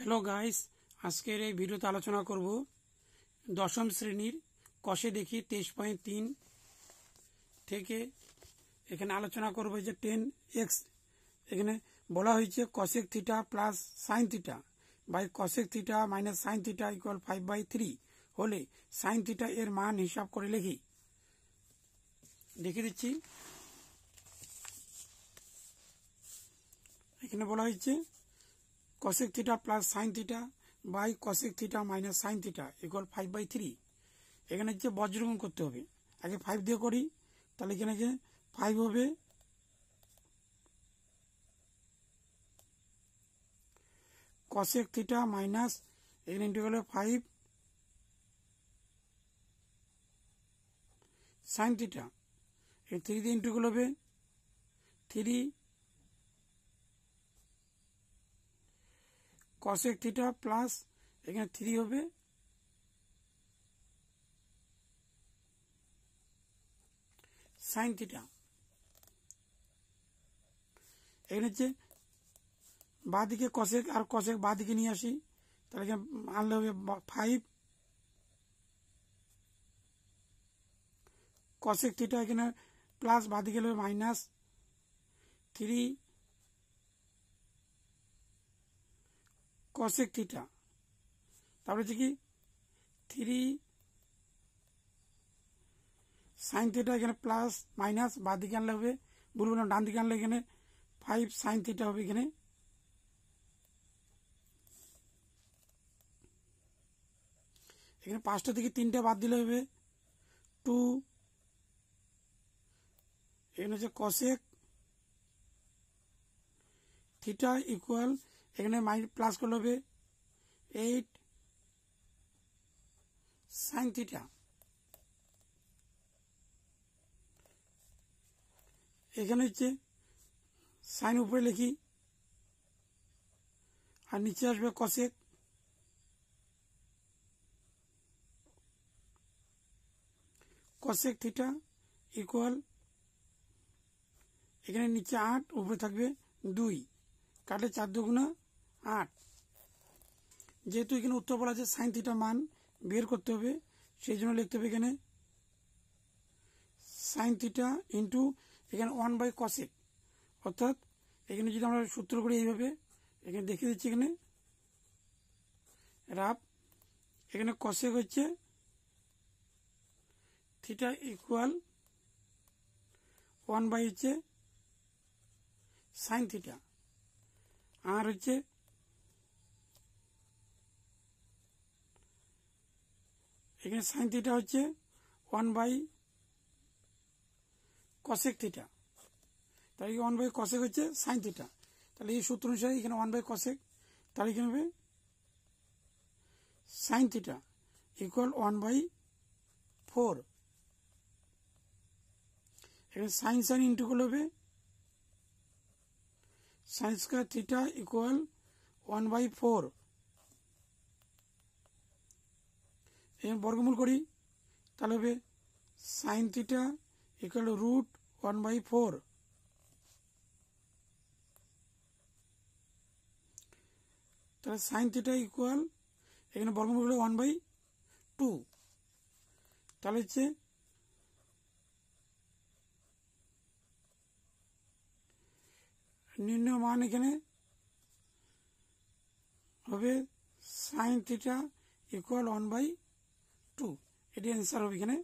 Hello guys आजकेर এই ভিডিওতে আলোচনা করব দশম শ্রেণীর কষে দেখি 23.3 থেকে এখানে আলোচনা করব যে 10x এখানে বলা হয়েছে cosec theta plus sin theta by cosec theta minus sin theta equal 5/3 হলে sin থিটা এর মান হিসাব করে লিখি। দেখিয়ে দিচ্ছি। এখানে বলা হয়েছে cosec theta plus sin theta by cosec theta minus sin theta equal 5/3। এখানে যে বজ্রগুণ করতে হবে, আগে 5 দিয়ে করি, তাহলে এখানে যে 5 হবে cosec থিটা মাইনাস এখানে ইন্টিগ্রাল 5 sin থিটা, এই 3 দিয়ে ইন্টিগ্রাল হবে 3 cosec থিটা প্লাস এখানে 3 হবে sin থিটা। এখানে হচ্ছে বাঁ দিকে cosec আর cosec বাঁ দিকে নিয়ে আসি, তাহলে এখানে আনলে হবে 5 cosec থিটা, এখানে প্লাস বাঁ দিকে হবে মাইনাস 3 cosec থিটা, তারপরে হচ্ছে কি 3 sin থিটা, এখানে প্লাস মাইনাস বাঁ দিকে আনলে হবে, বলবো না ডান দিকে আনলে এখানে 5 sin থিটা হবে। এখানে এখানে 5টা থেকে 3টা বাদ দিলে হবে 2, এখানে হচ্ছে cosec থিটা ইকুয়াল এখানে প্লাস করলে হবে 8 sin থিটা। এখানে হচ্ছে সাইন উপরে লিখি আর নিচে আসবে cosec, cosec থিটা ইকুয়াল এখানে নিচে 8, উপরে থাকবে 2, কাটলে 4 দুগুণা 8। যেহেতু এখানে উত্তর বলা আছে সাইন থিটা মান বের করতে হবে, সেই জন্য লিখতে হবে এখানে সাইন থিটা ইন্টু এখানে 1/cosec, অর্থাৎ এখানে যদি আমরা সূত্র করি এইভাবে, এখানে দেখিয়ে দিচ্ছি। এখানে রাফ, এখানে cosec হচ্ছে থিটা ইকুয়াল 1 হচ্ছে সাইন থিটা, আর হচ্ছে এখানে সাইন থিটা হচ্ছে 1/cosec থিটা, তাহলে 1/cosec হচ্ছে সাইন থিটা। তাহলে এই সূত্র অনুসারে এখানে 1/cosec, তাহলে এখানে হবে সাইন থিটা ইকুয়াল 1/4। এখানে সাইন সাইন ইন্টিগ্রাল হবে সাইন স্কয়ার থিটা ইকুয়াল 1/4। এখানে বর্গমূল করি, তাহলে হবে সাইন থিটা ইকুয়াল রুট 1/4। তাহলে সাইন থিটা ইকুয়াল এখানে বর্গমূল হলো 1/2, তাহলে হচ্ছে নির্ণয় মান এখানে হবে সাইন থিটা ইকুয়াল 1/2, এটি অ্যান্সার হবে এখানে।